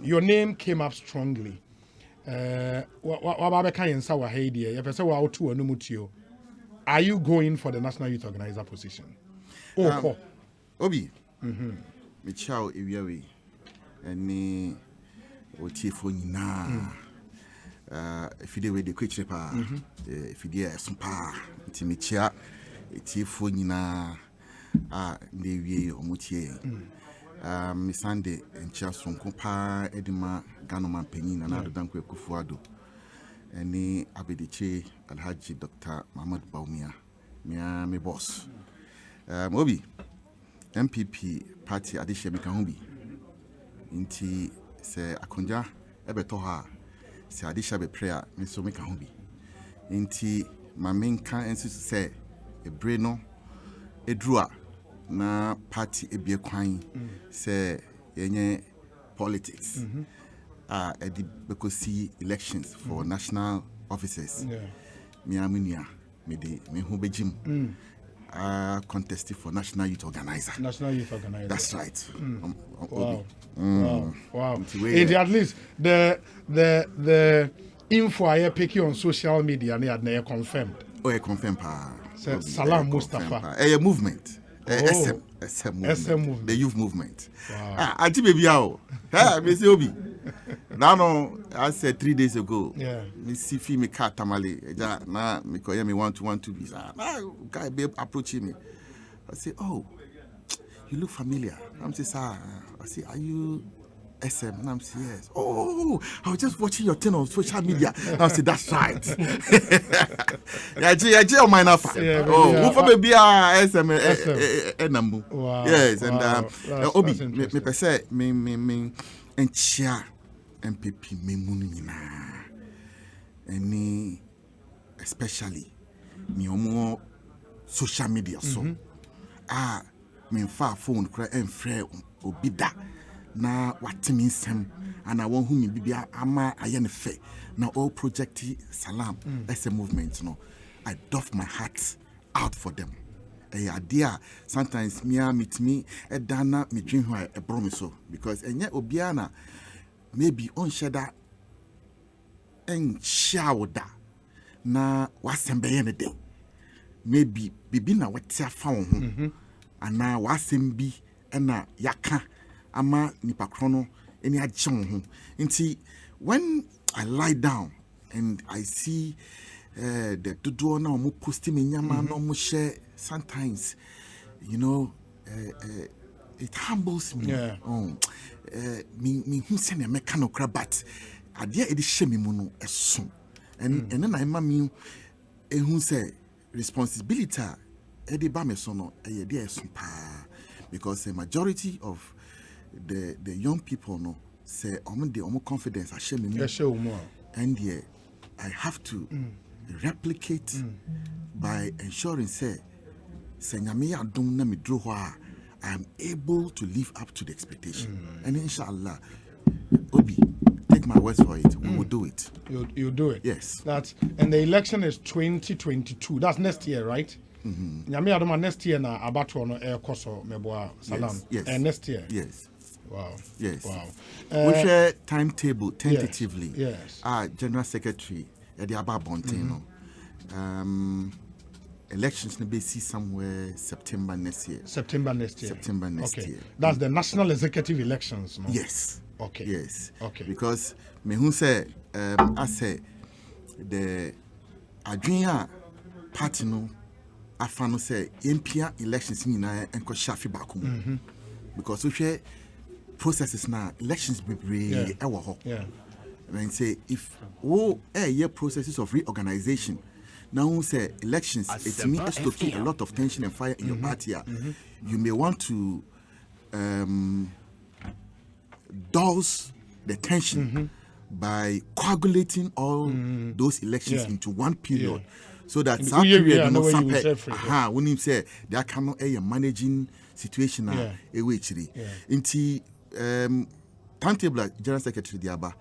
your name came up strongly. Are you going for the National Youth Organizer position? Obi. Michao Iwiawi. Any Otifo na. If you do with the quick pa, if you do Asempa, Timicha, Otifo na. Dewi Omutie. Miss Sunday and Charles from Copa, Edima, Ganoman Penin, and other than Kufuado. Any Abediche, Alhaji Dr. Mahmoud Baumia, me boss. Mobi, MPP party Adisha Mikambi. Inti se Akonja, Ebetoha, se Adisha be prayer, Miss Mikambi. Inti Mamenka and say a breno, a drua. Na party ebie kwan say yenye politics because elections for national offices me amunia me hu bejim contested for National Youth Organizer. That's right. Wow. And at least the info I pick you on social media they are confirmed. Confirmed Salam Mustapha. A movement. SM movement. The youth movement. Wow. Auntie baby how? Me say Obi. Now I said 3 days ago. Yeah. Me see fi me car tamale. Na me koye me want to be. Guy be approaching me. I say, oh, you look familiar. I'm say, sir. I say, are you SM? And I'm say, yes. Oh, I was just watching your thing on social media. I say, that's right. Yeah, on my nafa. Oh, who for baby SM enambu. Yes, and Obi, me pese me enchia MPP me munu nyina. Any especially me omo social media so. Me fa phone cry and frɛ obi da. Na watimi nsem ana won hu mi bibia ama ayene fe na all project Salam as a movement no I doff my hat out for them idea sometimes me meet me e dana me dream who I promise so because enye obiana maybe on sheda en shawoda na wasembe ye ne de maybe bibi na watia fa wo ho ana wasembi na yaka ama nipa krono eni agye wo ho nti when I lie down and I see the dodo na omo post me nyama na omo share sometimes you know it humbles me me hu se na meka no kra but ade e de hye me mu no eso and then I ma me ehun say responsibility e de ba me so no e de eso pa because the majority of the young people no say omo confidence I share me and yeah I have to replicate by ensuring say nyame adom na me dro ho I am able to live up to the expectation and inshallah Obi take my words for it we will do it. You do it. Yes. And the election is 2022. That's next year, right? Nyame adom next year na abato no ekoso meboa Salam. Yes. And next year. Yes. Wow. Yes. Wow. We share timetable tentatively. Yes. General Secretary Eddie Ababontino. Elections will be somewhere September next year. September next year. That's the national executive elections, no? Yes. Okay. Yes. Okay. Because me who say I say the Adrian party no afano say MP elections ni na enko shafi bakum. Because we share processes now elections be yeah. And say if year processes of reorganization now say elections it means to keep a lot of tension and fire in your party. You may want to dose the tension by coagulating all those elections into one period so that some period no when you say there cannot a managing situation into timetable General Secretary Diaba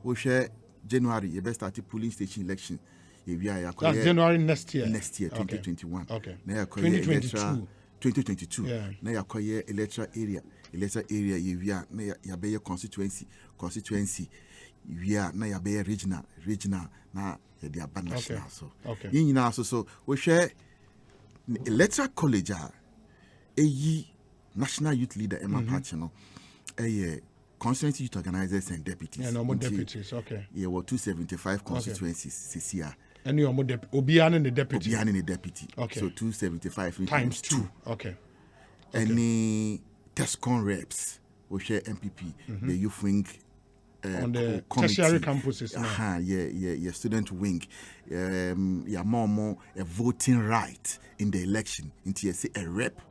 we share January you best start polling station election. That's January next year. 2021. Okay. Now 2022. Now you electoral area. electoral area we are na ya be constituency we are na ya be regional na ya dey aba national so yin na so we share electoral college national youth leader Emma Party no constituency youth organizers and deputies. Yeah, no more deputies. Okay. Yeah, 275 constituencies this year. And you are more Obian and the deputy. Obian and the deputy. Okay. So 275 times 2. Okay. Any TESCON reps will share MPP, the youth wing. On the tertiary campuses. Yeah, student wing. More a voting right in the election. Into a rep,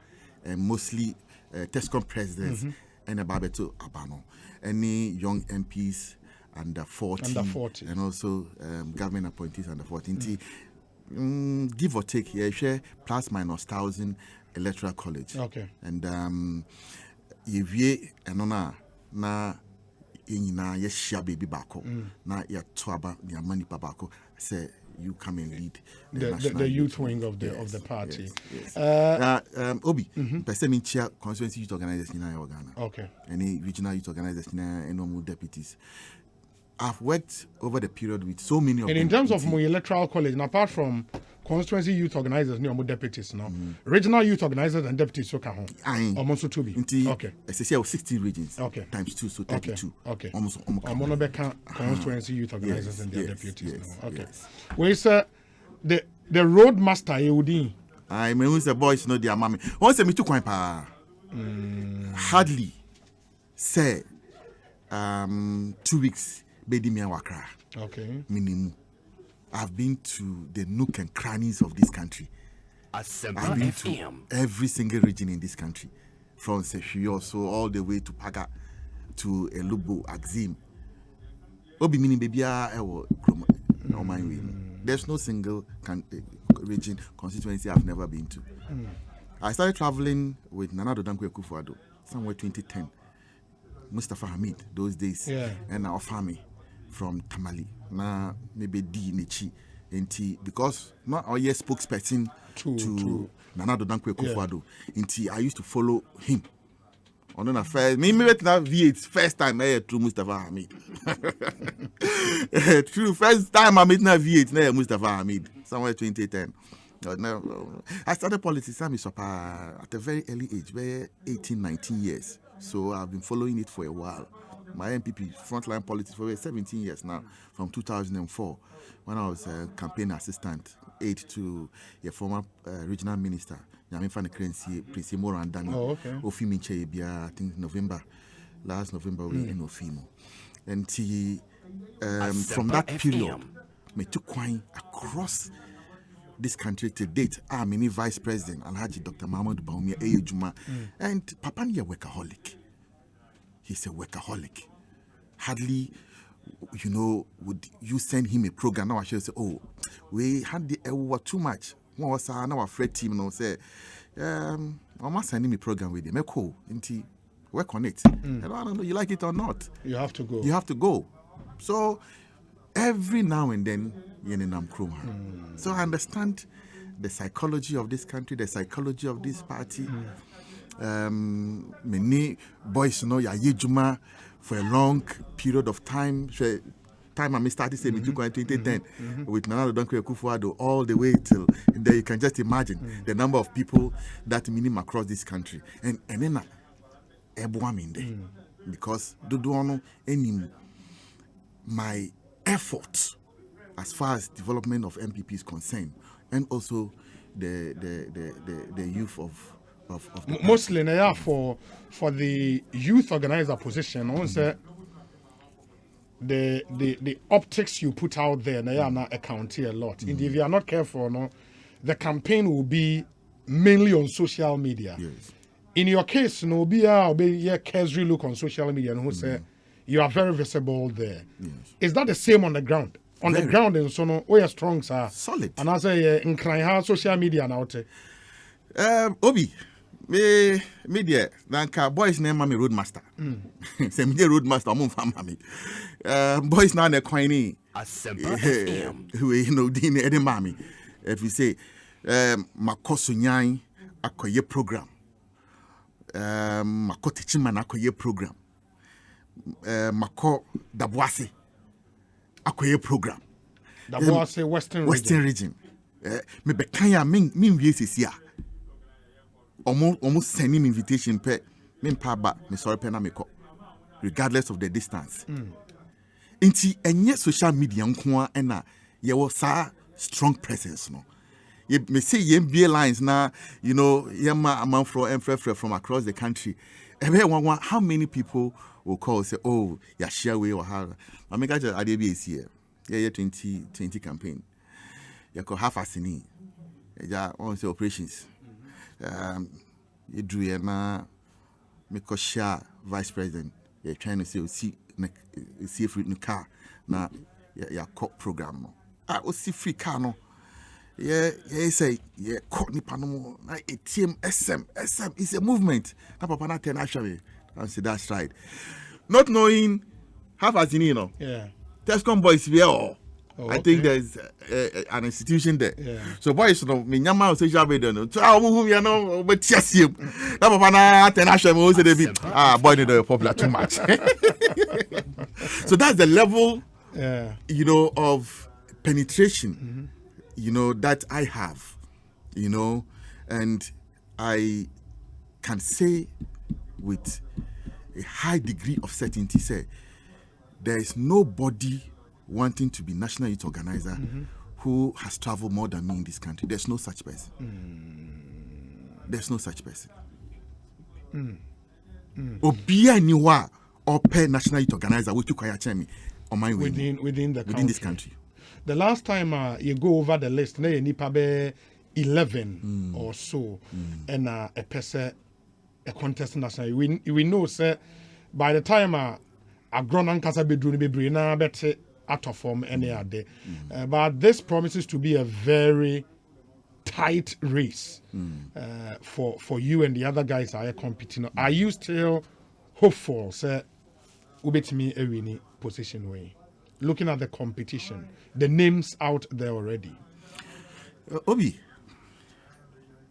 mostly TESCON presidents. And Babeto Abano, any young MPs under 40, and also government appointees under 40. Give or take, share plus minus 1,000 electoral college. Okay. And if ye and na yeshia baby bako na ya twaba ya mani babako say you come and lead the youth wing of the party. Yes. Obi, person chair constituency youth organizers in Ghana. Okay. Any regional youth organizers in normal deputies. I've worked over the period with so many of them. And in terms of my electoral college, and apart from constituency youth organizers, no more deputies now. Regional youth organizers and deputies so can almost to be. Okay. I say 16 regions. Okay. Times 2, so 32. Okay. Almost constituency youth organizers and their deputies. Yes, Okay. Yes. Where is the road master Eudi? I mean, who's the boys know their mommy. Once me too quite hardly say 2 weeks bedi me wakra. Okay. Minimum. I've been to the nook and crannies of this country. Asempa I've been FM. to every single region in this country, from Seshio so all the way to Paga, to Elubo, Axim. Obi mini baby there's no single region constituency I've never been to. I started traveling with Nana Dodankwe Kufuado somewhere 2010. Mustapha Hamid those days, and our family from Tamale. Na maybe D Nichi Inti because not our spokesperson to Nana Dodankwe Kufuado. Inti I used to follow him. On a first me met na V8 first time I through Mustapha Hamid. True first time I met na V8 na Mustapha Hamid somewhere 2010. I started politics at a very early age, where 18, 19 years. So I've been following it for a while. My MPP frontline politics for 17 years now, from 2004, when I was a campaign assistant, aide to a former regional minister, Yamin Fane Krensi, Prince Morandani. Oh, okay. Ofimi Chebia, I think last November we in Ofimo. And from that period, me took wine across this country to date. I'm a vice president, Alhaji Dr. Mahmoud Baumia Eyejuma, and Papa ni a workaholic. He's a workaholic. Hardly, would you send him a program? Now I should say, oh, we had too much. What was our afraid team? No, say, I must send him a program with him. Cool, work on it. I don't know, you like it or not. You have to go. You have to go. So every now and then, so I understand the psychology of this country, the psychology of this party. Many boys know Yajuma for a long period of time. I started saying 2010 with Nana Dodankwe Kufuado all the way till there. You can just imagine the number of people that minim across this country, and then because Dodono any my effort as far as development of MPP is concerned, and also the youth of the mostly for the youth organizer position. Also, the optics you put out there, they are not accounting a lot. Indeed, if you are not careful, the campaign will be mainly on social media. Yes. In your case, be a casual look on social media, and who say you are very visible there. Yes. Is that the same on the ground? On the ground, and so no, we are strong, sir. Solid. And I say, in crying social media now. Obi, media, nanka boys name mami roadmaster. Say me roadmaster, I'm family. Boys now ne coiny. Asempa FM. Who dine edi mami. If you say, makoso nyai akoye program. mako teaching akoye program mako daboase akoye program daboase western region me be kan ya min wie sesi a omo send me invitation pe me pa ba me sorry pe na me ko regardless of the distance inti enye social media nko a na ye wo sa strong presence no me say MBA lines now, you know, amount from across the country. How many people will call say, oh, yeah, share way or how? I mean, I did be here. Yeah, 2020 campaign. You call half a cine. Yeah, on the operations. You do na make a share vice president. You're trying to see free car na yeah court program. I see free car no. Yeah, say caught nipa no na ATM SM is a movement. Na papa na ten actually. I say that's right. Not knowing half as you know. Yeah. Tescom boys here. Oh, I think okay. there's an institution there. Yeah. So boys no me nyama social media no. So I move here no but yes him. Na papa na ten actually we say they be boy no popular too much. So that's the level you know of penetration. You know, that I have, you know, and I can say with a high degree of certainty, say, there is nobody wanting to be national youth organizer who has traveled more than me in this country. There's no such person. There's no such person. Obia niwa ope national youth organizer which you kwaya chemi on my within this country. The last time you go over the list, na nipa be 11 or so, and a person a contest national. We know say by the time a grown ankasa bedru be bring na bete out of form any other. But this promises to be a very tight race for you and the other guys are competing. Are you still hopeful? Say, ubetimi a winning position way. Looking at the competition, the names out there already. Obi,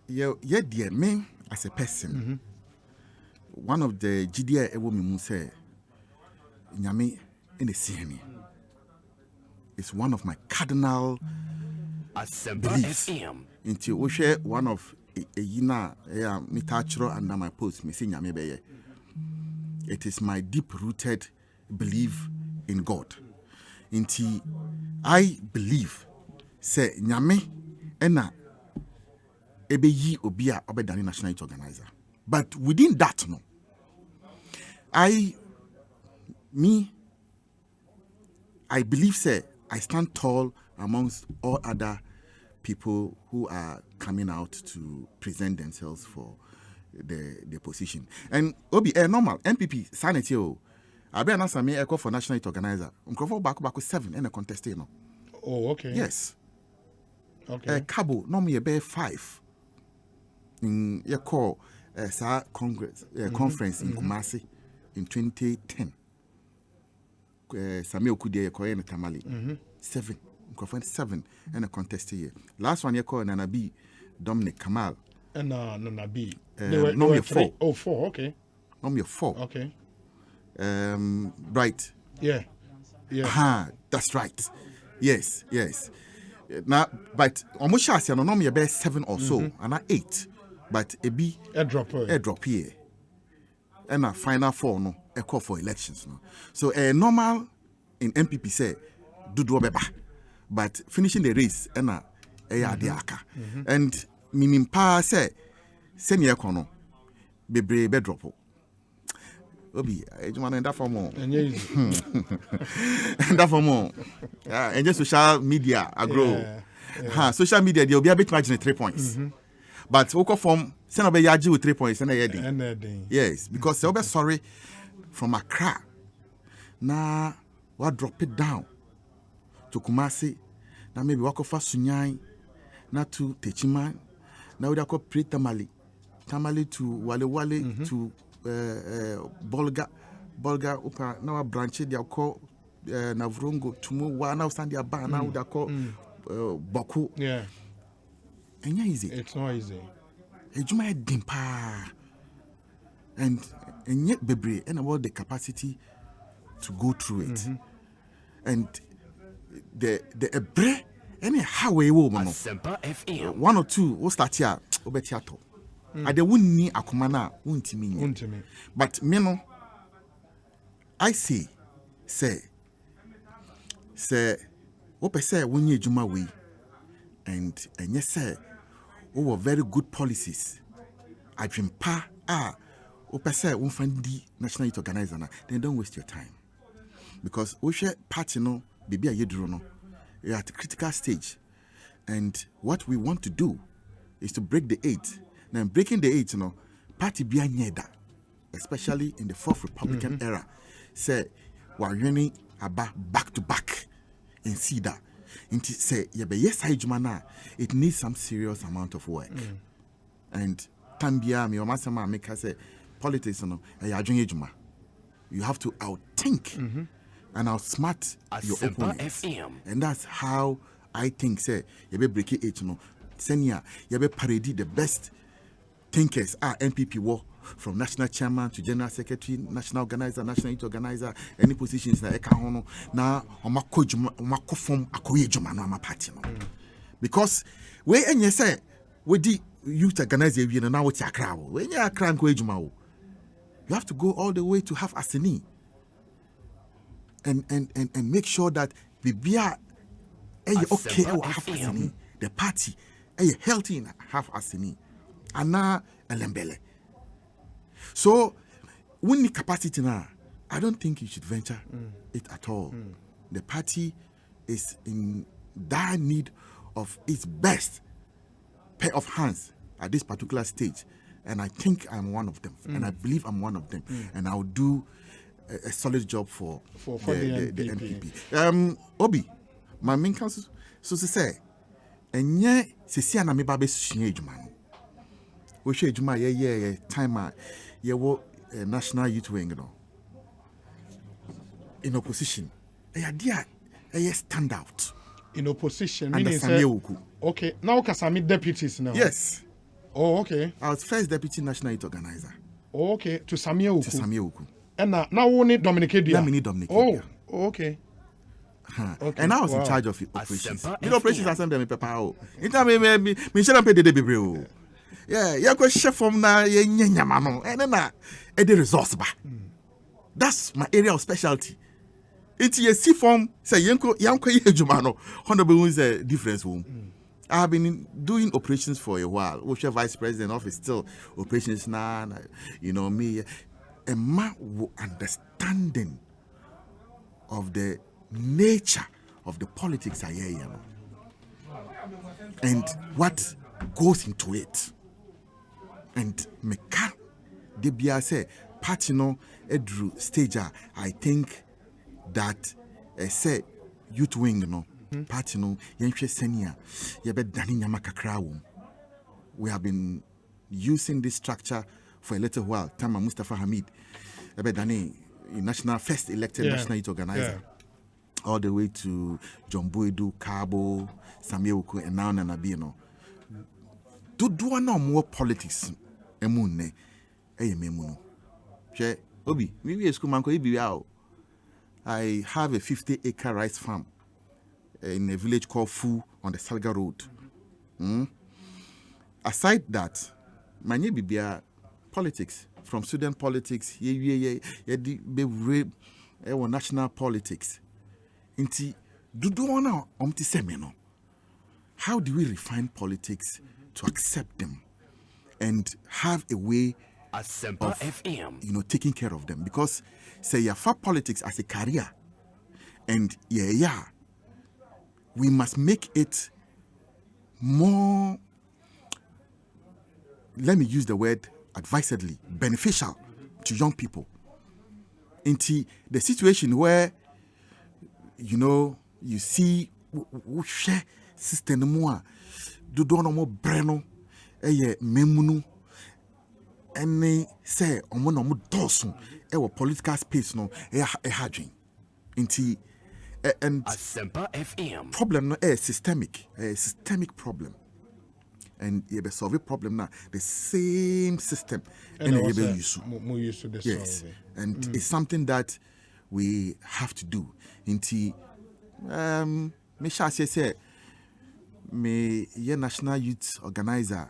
yeah, dear me as a person, one of the GDA women say, Nyame in the CME is one of my cardinal beliefs. Until we share one of a yina, me touchro under my post, me say Nyame beye. It is my deep-rooted belief in God. Inti I believe say nyame ena ebeyi obi a obedani national youth organizer, but within that no I believe say I stand tall amongst all other people who are coming out to present themselves for the position. And obi normal MPP sanity o I be announced me echo for national youth organizer. Mkrofo back 7 in a contest no. Oh, okay. Yes. Okay. Cabo no me be 5. In your call congress conference in Kumasi in 2010. Sami Okudie ko en Tamale. 7. Mkrofo 7 in a contest here. Last one you call Nanabi Dominic Kamal. And Nanabi. They were 4. Oh, 4. Okay. No 4. Okay. Right. Yeah. That's right. Yes. Now, but almost no me be 7 or so, and 8. But a B a drop here. And a final 4 no, a call for elections no. So normal in MPP say do beba, but finishing the race and a diaka. And minim pa say senior kono bebre be drop. Obi, ejuma that for more. That for more. And just social media agro. Social media they will be a bit margin 3 points. But we go from send be yaji with 3 points and a yes, because they will be sorry from Accra. Na what drop it down to Kumasi. Na maybe walk off Sunyai, na to Techiman. Now we go pre Tamale to Wale to Bolga upa now branch they call Navrongo Tumu wa now stand their bar now they call Boku. Yeah. And easy. It's not easy. Ejuma dimpa. and yet bebre and about the capacity to go through it. And the ebre any how we will Asempa FM. one or two will start here obetiato. I de wunni akomana untimi. But me no I say ope say wunye juma we and yes say were very good policies. I dream pa ope say unfandi national youth organizer na, then don't waste your time. Because we share party no baby ayeduro no. You're at a critical stage. And what we want to do is to break the 8. Now, breaking the 8, party be nyeda, especially in the 4th Republican era, say, we're running about back to back in CEDA. Into say, yes, it needs some serious amount of work. And Tambia, me or Masama, make us say, politics, you have to outthink. And outsmart your opponents. And that's how I think, say, you be break it, Senior, you be parody the best thinkers are NPP war from national chairman to general secretary, national organizer, national youth organizer, any positions that eka hono na omako form akoye juma no ama party no. Because we enye say we di youth organizer we na what akra wo. We enye akra nko ejuma wo. You have to go all the way to have asini. And make sure that the beer okay half asini, the party healthy in half asini, ana elembele. So when the capacity now, I don't think you should venture it at all. The party is in dire need of its best pair of hands at this particular stage, and I think I'm one of them, and I believe I'm one of them, and I'll do a solid job for the NPP. Obi, my main council, so to say, and yeah, Sisia na me babe sunye ejuma. We share ejuma ye time ye wo national youth wing no. In opposition, stand out. In opposition, meaning okay, now Kasami deputies now. Yes. Oh, okay. I was first deputy national youth organizer. Oh, okay. To Samia Uku. And now we need Dominic Edia. Oh, okay. Okay. And I was in charge of operations. Operations Asempa me papa. Inta me share pay the bebre. Yeah, you go chef from na ye nyama no. And then the resource ba. That's my area of specialty. It's a C form say yanko ye ejuma no. Honorable is a difference room. I have been doing operations for a while. Osha vice president office still operations now. Me. A man with understanding of the nature of the politics I hear, and what goes into it. And meka de bia say party no edru stage I think that say youth wing no party no yenhwe senia ye be dani nyama kakra wo. We have been using this structure for a little while. Salam Mustapha Hamid, national first elected national youth organizer, all the way to John Boydu, Cabo, Samuel Uku, and now Nanabino. Do no more politics? Emune, memuno. Che Obi, maybe a school man could be out. I have a 50-acre rice farm in a village called Fu on the Salga Road. Aside that, my neighbor politics, from student politics, national politics. Inti duduana omti semeno. How do we refine politics to accept them and have a way Asempa of FM. Taking care of them? Because say you have politics as a career, and we must make it more, let me use the word advisedly, beneficial to young people. Into the situation where you see share system more do no more breno memunu and say no more dosun political space no hadwin into and Asempa FM. problem no systemic problem. and you be solve a problem now. The same system, And you also, be use. more used to the Yes, solve. and it's something that we have to do. Inti, me shall say, me ye national youth organizer,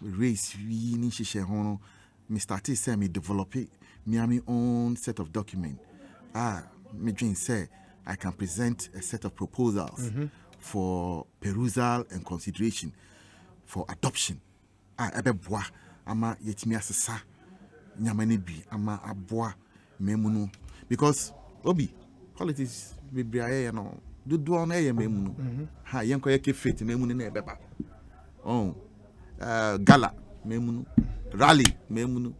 race we ni shishe hono. Me started say me develop it, me have my own set of document. Me dream say I can present a set of proposals for perusal and consideration for adoption. Ebe boa ama yetimi asesa nyamane bi ama aboa memunu because obi politics bebre aye no dodo on aye memunu ha yenko yake faith memunu na ebeba gala memunu rally memunu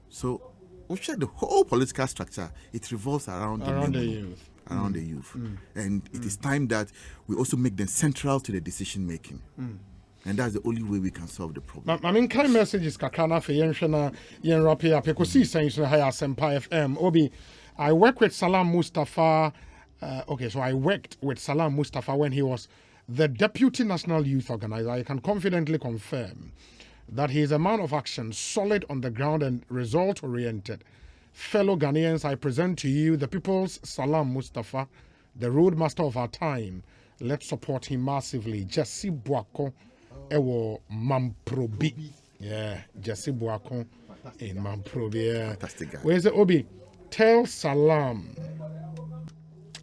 so we share the whole political structure. It revolves around the youth. Around the youth. And it is time that we also make them central to the decision making. And that's the only way we can solve the problem. I mean, kind messages kakana for yenshana yen rapi up Ekosiisen so high Asempa FM. Obi, I work with Salam Mustapha. So I worked with Salam Mustapha when he was the Deputy National Youth Organizer. I can confidently confirm that he is a man of action, solid on the ground and result-oriented. Fellow Ghanaians, I present to you the people's Salam Mustapha, the roadmaster of our time. Let's support him massively. Jesse Boako, Ewo Mamprobi. Yeah, Jesse Boako in Mamprobi. Yeah. Fantastic guy. Where's the Obi? Tell Salam.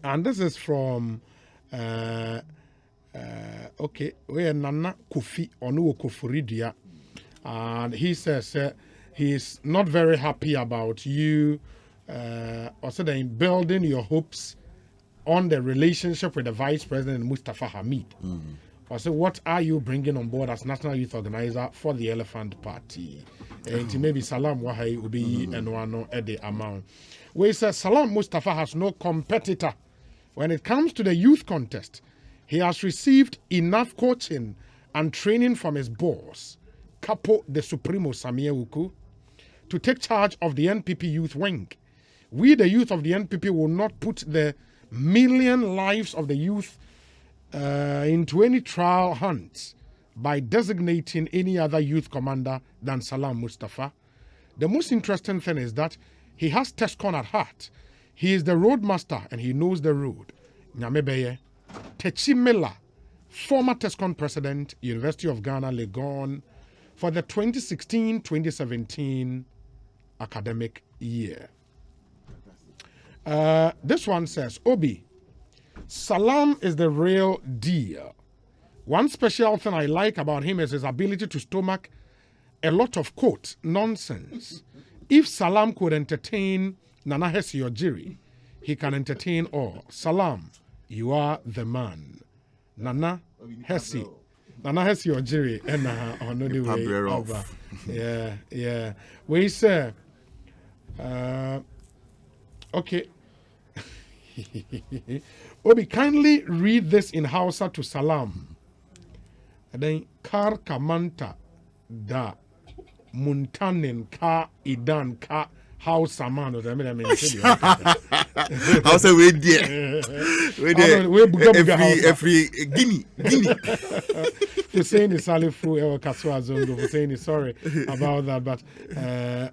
And this is from where Nana Kofi Onu Kofuridia. And he says he's not very happy about you also then building your hopes on the relationship with the Vice President Mustafa Hamid. Also, what are you bringing on board as National Youth Organizer for the Elephant Party? And maybe Salam Wahai will be and one at the amount. Where he says Salam Mustapha has no competitor when it comes to the youth contest. He has received enough coaching and training from his boss, Capo de Supremo Samia Uku, to take charge of the NPP youth wing. We, the youth of the NPP, will not put the million lives of the youth into any trial hunt by designating any other youth commander than Salam Mustapha. The most interesting thing is that he has TESCON at heart. He is the roadmaster and he knows the road. Nyamebeye, Techi Miller, former TESCON president, University of Ghana, Legon, for the 2016-2017 academic year. This one says, Obi, Salam is the real deal. One special thing I like about him is his ability to stomach a lot of, quote, nonsense. If Salam could entertain Nana Hesi Ojiri, he can entertain all. Salam, you are the man. Nana Hesi Ojiri and on the way over. Yeah. We say, okay. Obi, kindly read this in Hausa to Salam. And then Kar Kamanta da Muntanin Ka Idan Ka Hausa man. Hausa we there. Every Guinea. Hussein is Salifu Ewa Kaswa Zongo. Hussein is sorry about that, but the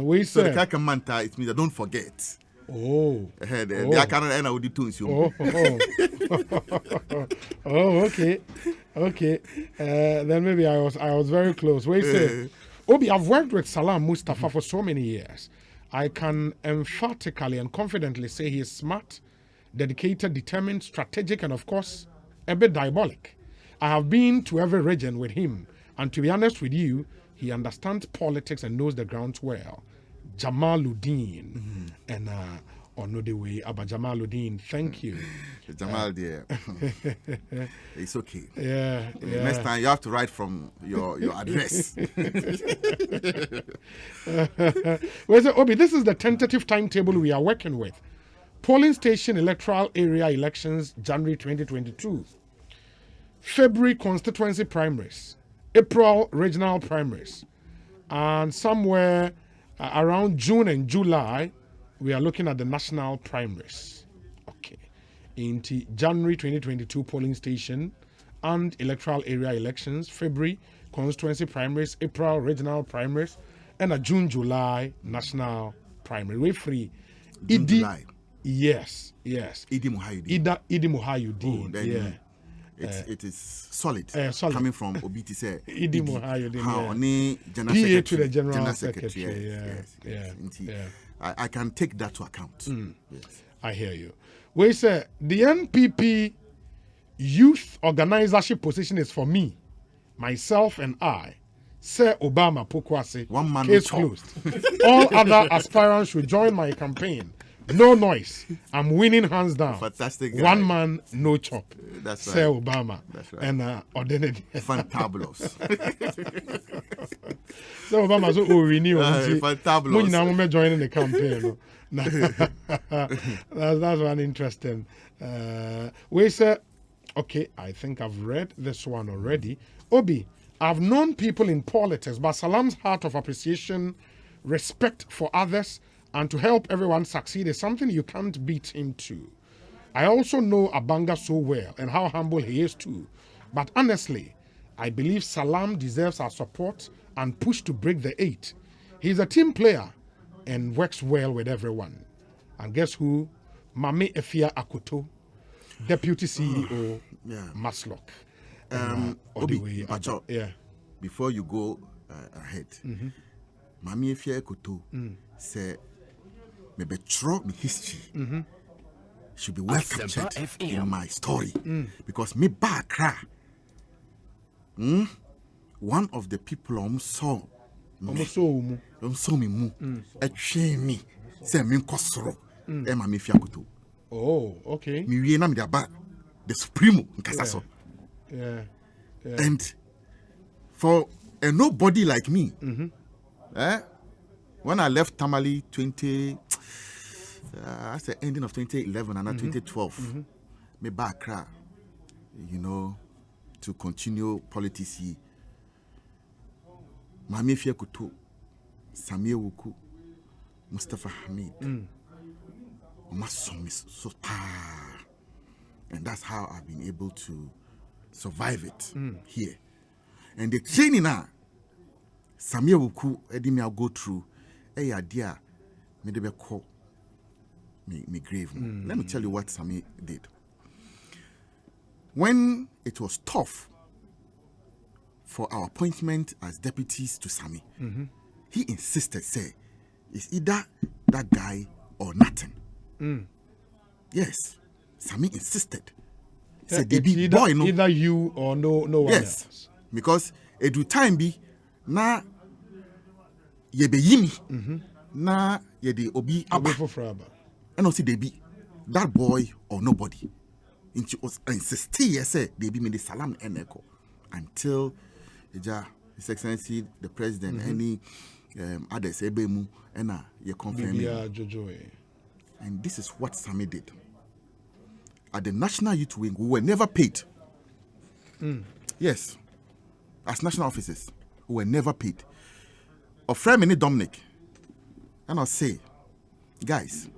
way so the Kakamanta, it means that don't forget. Oh, the Canada and I would do okay. Then maybe I was very close. Wait, say, Obi, I've worked with Salam Mustapha for so many years. I can emphatically and confidently say he is smart, dedicated, determined, strategic, and of course, a bit diabolic. I have been to every region with him, and to be honest with you, he understands politics and knows the grounds well. Jamaluddin and on the way, Abba Jamaluddin, thank you. Jamal, dear. It's okay. Yeah. Next time you have to write from your address. Obi, this is the tentative timetable we are working with. Polling station electoral area elections, January 2022. February constituency primaries. April regional primaries. And somewhere around June and July, we are looking at the national primaries. Okay. Into January 2022 polling station and electoral area elections, February constituency primaries, April regional primaries, and a June-July national primary. We free. July. Yes. Idi Muhayudin. Idi Muhayudin. Oh, then Yeah. it is solid. Solid. Coming from Obiti say Idi Muhayudin. how Yeah. only general PA secretary, to the general secretary. secretary. Yes. Indeed. Yeah. I can take that to account. Yes. I hear you. We say the NPP youth organizership position is for me, myself, and I. Sir Obama Pokwase. One man Case chop. closed. All other aspirants should join my campaign. No noise. I'm winning hands down. Fantastic guy. One man, no chop. That's Sir right. Obama. That's right. And Ordinary. Fantabulous. Sir Obama so renew. Fantabulous. I'm joining the campaign. That's one interesting. We say, okay, I think I've read this one already. Obi, I've known people in politics, but Salam's heart of appreciation, respect for others, and to help everyone succeed is something you can't beat him to. I also know Abanga so well and how humble he is too. But honestly, I believe Salam deserves our support and push to break the 8. He's a team player and works well with everyone. And guess who? Mame Efia Akoto, Deputy CEO, Maslock. Obi, Pacho, Yeah. before you go ahead, Mami Efia Ekoto say, maybe throw me history should be well Asempa captured FM. in my story because me backra, one of the people saw me a train me say me kosoro Mami Efia Ekoto. Oh, okay. Me we na me aba the supremo nkasa so. Yeah. And for a nobody like me, when I left Tamale that's the ending of 2011 and 2012, me back, to continue politics. Mami Efia Kutu, Samia Wuku, Mustapha Hamid, and that's how I've been able to survive it here. And the training now, Samia Wuku, Edimi, I'll go through. Hey, idea, me de be call me grave. Let me tell you what Samia did. When it was tough for our appointment as deputies to Sami, he insisted, say, it's either that guy or nothing. Yes, Sami insisted. Said they be boy, no. Either you or no one else. Because it do time be na ye be yimi na ye de obi aba and also they be that boy or nobody. And she was insisting, yes, say they be me the Salam and Echo until His Excellency the President any others ebemu and ye confirm. And this is what Sami did. At the National Youth Wing, we were never paid. Yes. As national officers, we were never paid. Or friend me Dominic. And I'll say, guys,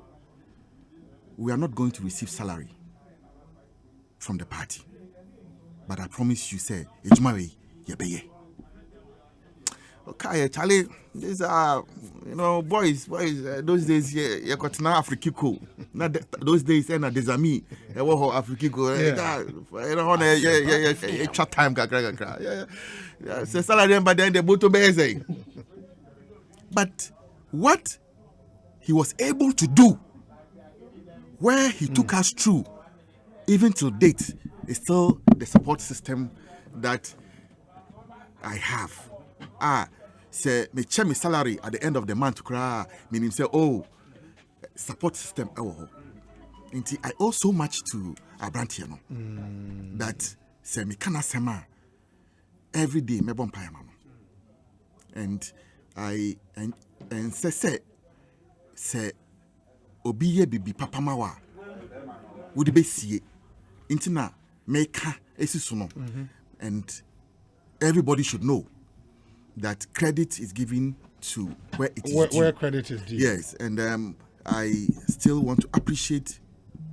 we are not going to receive salary from the party. But I promise you, say, Ejmawe, yebeye. Okay, Charlie, these are, boys, those days, you got now Afrikiko. Those days, and there's a me, Afrikiko, chat time, say salary, but then the motor base. But what he was able to do, where he took us through, even till date, is still the support system that I have. Say me check my salary at the end of the month, meaning say, support system. I owe so much to Abrantiano that say me kana sema every day me bon pay mama. And I say obi ye bibi papa mawa would be see intina meka esisuno. And everybody should know that credit is given to where it is due. Where credit is due. Yes, and I still want to appreciate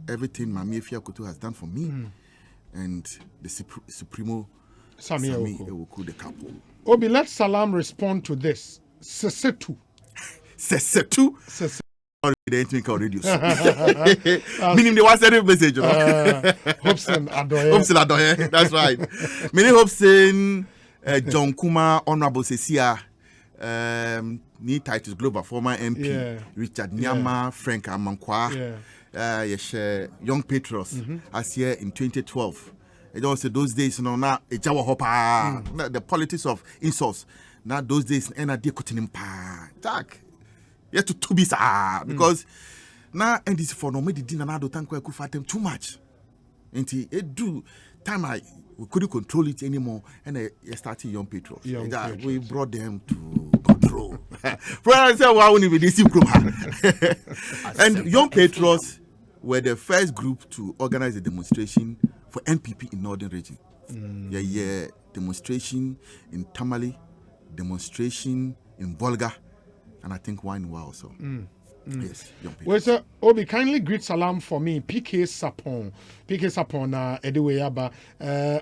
everything Mami Efia Kutu has done for me. and the Supremo Sami Ewoku, the couple. Obi, let Salam respond to this. Sesetu. Sesetu? Sesetu. They ain't make our radio. Meaning they want to send a message. Hobson Adoye. That's right. Many Hobson, John Kuma, Honorable Cecia, Ni Titus Global, former MP, Richard Nyama, Frank Amankwa, Young Petros, as here in 2012. It also those days, you know, now a Jawa Hopper, the politics of insults. Now those days, and I did cutting him pa. Jack. You have to be because now and this for no me did na do tank ku fatem too much. And it do time we couldn't control it anymore and I started Young Petros. We brought them to control. And Young Petros were the first group to organize a demonstration for NPP in Northern Region. Demonstration in Tamale, demonstration in Volga. And I think one wow also. Yes, Young Petros. Well, sir, Obi, kindly greet Salam for me. PK Sapon. PK Sapon, Edeweyaba.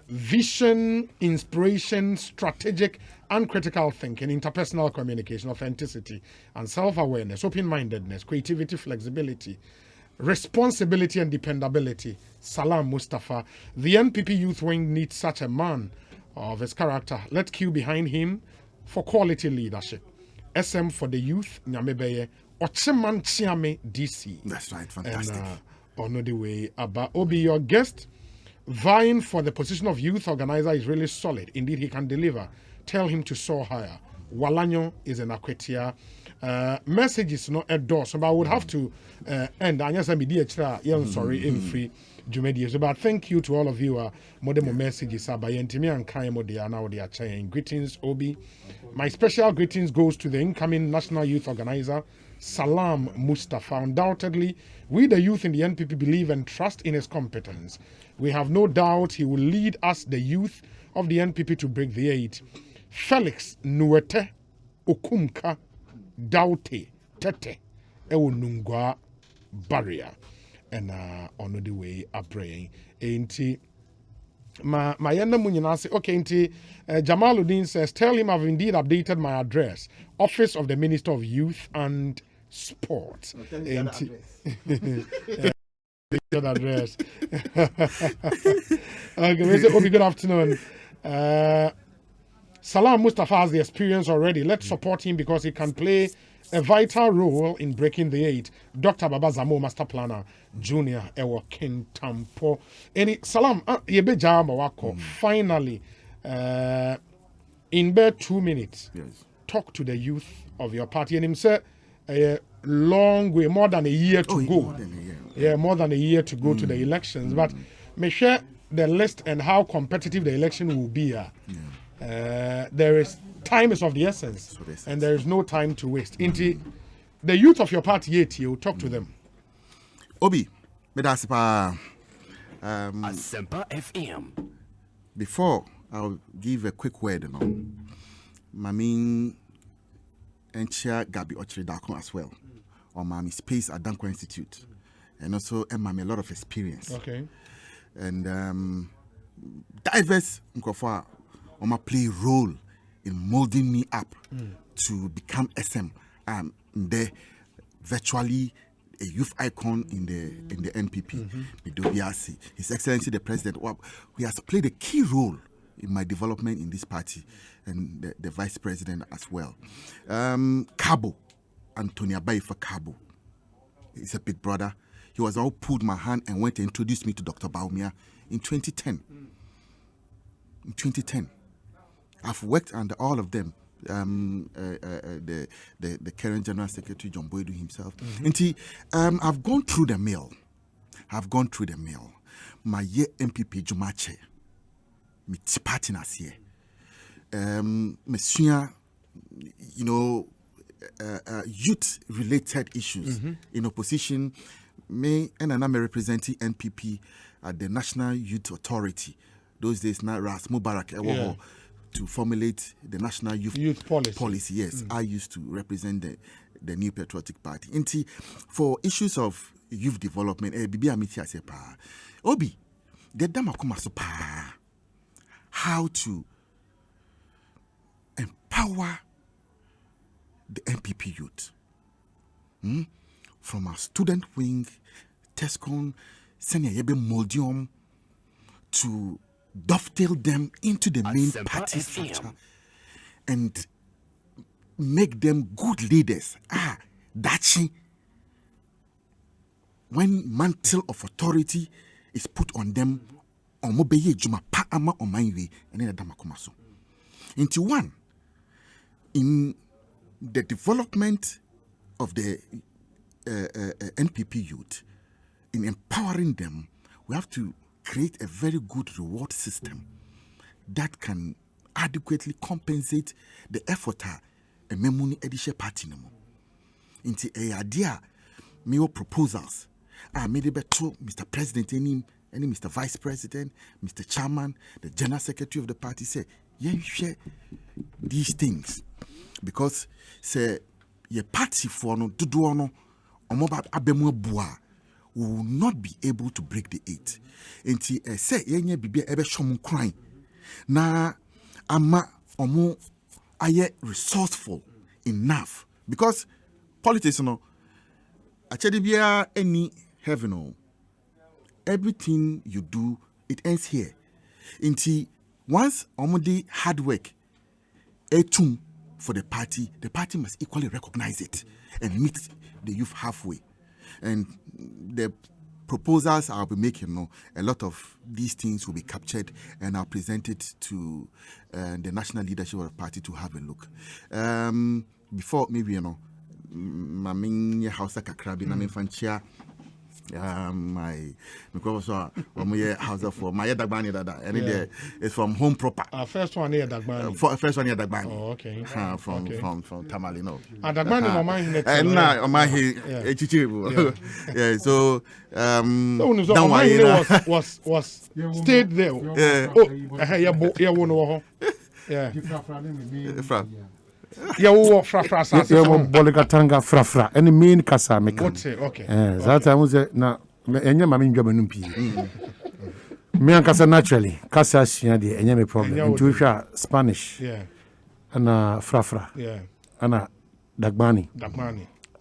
Vision, inspiration, strategic and critical thinking, interpersonal communication, authenticity, and self-awareness, open-mindedness, creativity, flexibility, responsibility, and dependability. Salam Mustapha. The NPP Youth Wing needs such a man of his character. Let's queue behind him for quality leadership. SM for the youth, Nyamebeye, Ocheman Chiame DC. That's right, fantastic. And on the way, about Obi, your guest, vying for the position of youth organizer is really solid. Indeed, he can deliver. Tell him to soar higher. Walanyo is an Akwetia. Message is not a door, so I would have to end. I sorry, in free. So, but thank you to all of you. Modern messages are by Entimi and Kaimo de now they are saying greetings, Obi. My special greetings goes to the incoming national youth organizer, Salam Mustapha. Undoubtedly, we the youth in the NPP believe and trust in his competence. We have no doubt he will lead us, the youth of the NPP, to break the 8. Felix Nuete Okumka Daute Tete Ewunungwa Barrier. And on the way up praying. Ain't my yanda munyana say okay ain't Jamaluddin says tell him I've indeed updated my address. Office of the Minister of Youth and Sports. Address. Address. Okay, Obi, good afternoon. Salam Mustapha has the experience already. Let's support him because he can play a vital role in breaking the 8. Dr. Baba Zamo, Master Planner, Junior, Ewa Kintampo. Any Salam, Yebeja Mawako. Finally, in about 2 minutes, talk to the youth of your party. And him say, a long way, more than a year to go. More than a year to go to the elections. But may share the list and how competitive the election will be. There is time is of the essence, and there is no time to waste. Into the youth of your party, you talk to them. Obi, Asempa FM. Before I'll give a quick word, Mami Enchia Gabi Ochridako as well, or Mami Space at Danko Institute, and also Mami a lot of experience. Okay. And diverse Nkofa Oma play role in molding me up to become SM. The virtually a youth icon in the NPP. His Excellency the President, he has played a key role in my development in this party, and the Vice President as well. Cabo, Antonia Baifa Cabo, he's a big brother. He was all pulled my hand and went to introduce me to Dr. Baumia in 2010. In 2010. I've worked under all of them. The current General Secretary, John Boydu himself. And I've gone through the mill. My year MPP Jumache. Me tipati na siye. Monsieur, youth-related issues in opposition. Me and I'm representing NPP at the National Youth Authority. Those days, now Ras Mubarak to formulate the National Youth Policy. Yes, I used to represent the New Patriotic Party. And for issues of youth development, Bibi Amiti Asepa, Obi, the damakoma so pa how to empower the MPP youth. From our student wing, TESCON, senior yebe moldium, to dovetail them into the main Asempa party FM. structure and make them good leaders. Dachi. When mantle of authority is put on them, omobeye juma pa ama omanwe and then damakomaso. Into one, in the development of the NPP youth, in empowering them, we have to create a very good reward system that can adequately compensate the effort a memuni edisha party no. Into a idea, me proposals. Made it to Mr. President, any Mr. Vice President, Mr. Chairman, the General Secretary of the party say, yeah, you share these things. Because say your party for no to do no omoba abemu bua will not be able to break the 8. Enti say yenye bibia ebe shomu crying. Na ama omo aye resourceful enough. Because politics no actually be any heaven or everything you do, it ends here. Enti once omodi hard work etum for the party must equally recognize it and meet the youth halfway. And the proposals I'll be making, a lot of these things will be captured and I'll present it to the national leadership of the party to have a look. Before maybe, my house kakrabi na fanchia my because house for my dagbani dada and it's from home proper. First one here dagbani. First one here dagbani. Oh, okay. From Tamale, no. Dagbani mama here. Na mama here chichibu. Yeah, so so was stayed there. Fra. Yeah, frafra sa. Yeah, bolikatanga frafra. Any main kasa meka. Okay. That time was na enye mami njoma numpi. Me an kasa naturally. Kasa shia de enye me problem. Into Spanish. Yeah. Ana frafra. Yeah. Ana dagbani.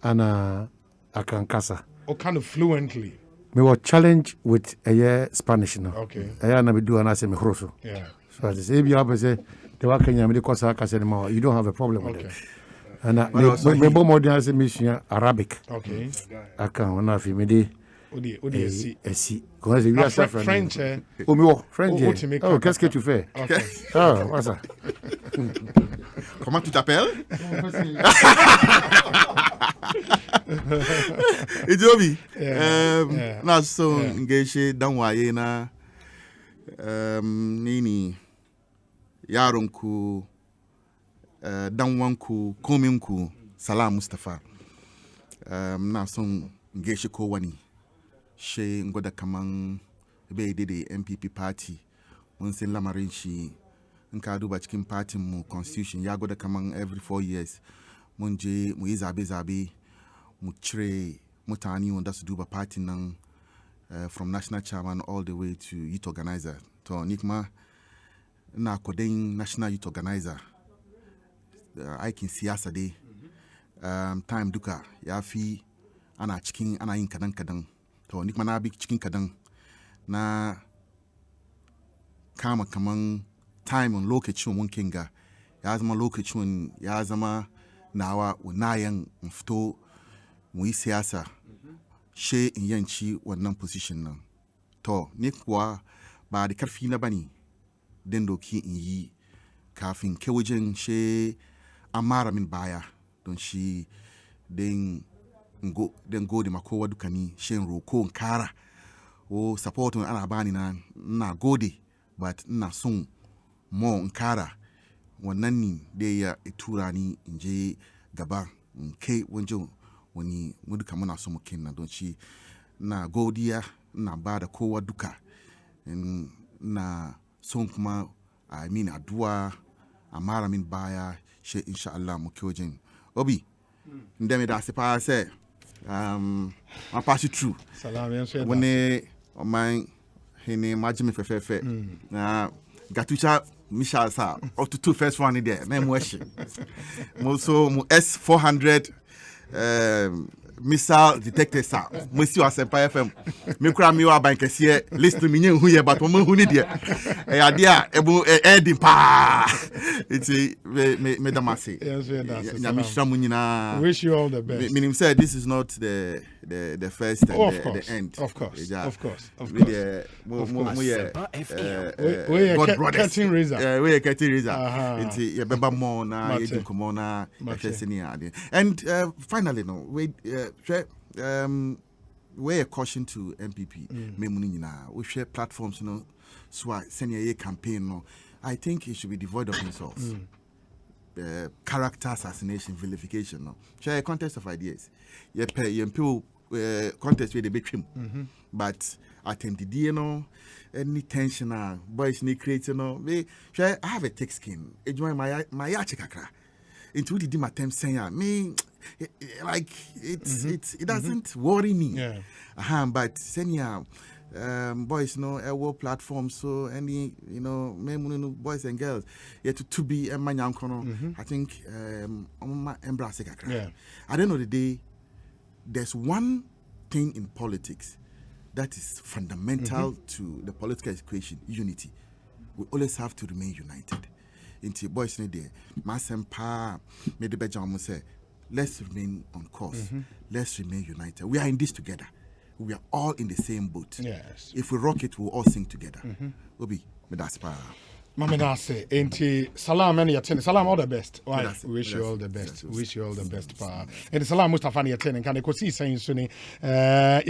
Ana akan kasa. Oh, kind of fluently. Me was challenge with a year Spanish now. Okay. Aya na me do ana se me hroso. Yeah. So I say be able say the Wakenya me kosa kasa anymore. You don't have a problem with it. And me bo modern say mission Arabic. Okay. Akan ona fi me de Odi esi. Because we are French. Oh me French. Oh, qu'est-ce que tu fais? Okay. Oh, what's ça? Comment tu t'appelles? Idiomi. Na so ngeshe danwaye na nini yaronku danwanku kominku Salam Mustapha. Na so ngeshe ko wani she ngoda kaman be dede MPP party mun sin lamarin shi in ka duba cikin party mu constitution ya goda kaman every 4 years mun je mu yi zabe mu cire mutane wanda su duba party nan from national chairman all the way to youth organizer to ni kuma na kodin national youth organizer aikin siyasa dai time duka ya fi ana yin kadan to ni kuma na bi cikin kadan na kama kaman time on lokacin mun kinga ya zama lokacin ya zama nawa unayan fito mu yi siyasa she in yanci wannan position nan to ni kuwa ba da karfi na bane den doki in yi kafin ke wajen she amara min baya don shi den gode ma kowa dukani shin roko kara o support ana bani na gode but ina son mo kara wannan ni da ya tura ni in je gaba kai wajen wani muduka muna so mu kinna don shi na godiya na bada kowa duka na son kuma amin addu'a amara min baya she insha Allah mu ke wajen obi ndeme da se pa se I pass it through. Salam, when my Hini majimi fefe. Gatucha Misha sa or to two first one in there. Name worship. Also S400 missile detector sa. Monsieur Asempa FM. Me kura mi wa ban kese list mi nyen hu ye but mo hu ni de. Adia ebu edi pa. It's me damasi. Yes, wish you all the best. Meaning said this is not the first and the end. Of course. God brothers. Cutting razor. We cutting razor. Into ye beba more na ye do komo na and finally no we a caution to MPP memuni nyina we share platforms so senior year campaign no I think it should be devoid of insults. Character assassination, vilification. No, share a contest of ideas. You pay people contest with the between. But attempt the any tension, boys need creating. No, I have a thick skin. Enjoy my yachikakra. Into the dim attempt saying me like it doesn't worry me. Yeah. But senior. Boys war platform so any boys and girls to be a man I think yeah. At the end of the day there's one thing in politics that is fundamental to the political equation: unity. We always have to remain united. Into boys need there Asempa made the better say let's remain on course. Let's remain united. We are in this together. We are all in the same boat. Yes. If we rock it, we'll all sing together. Obi, that's power. Mamedase, enti Salam and Yatin. Salam, all the best. Why? Wish you all the best. Yes. Wish you all the best. And Salam Mustapha and Yatin. And can Ekosiisen soon.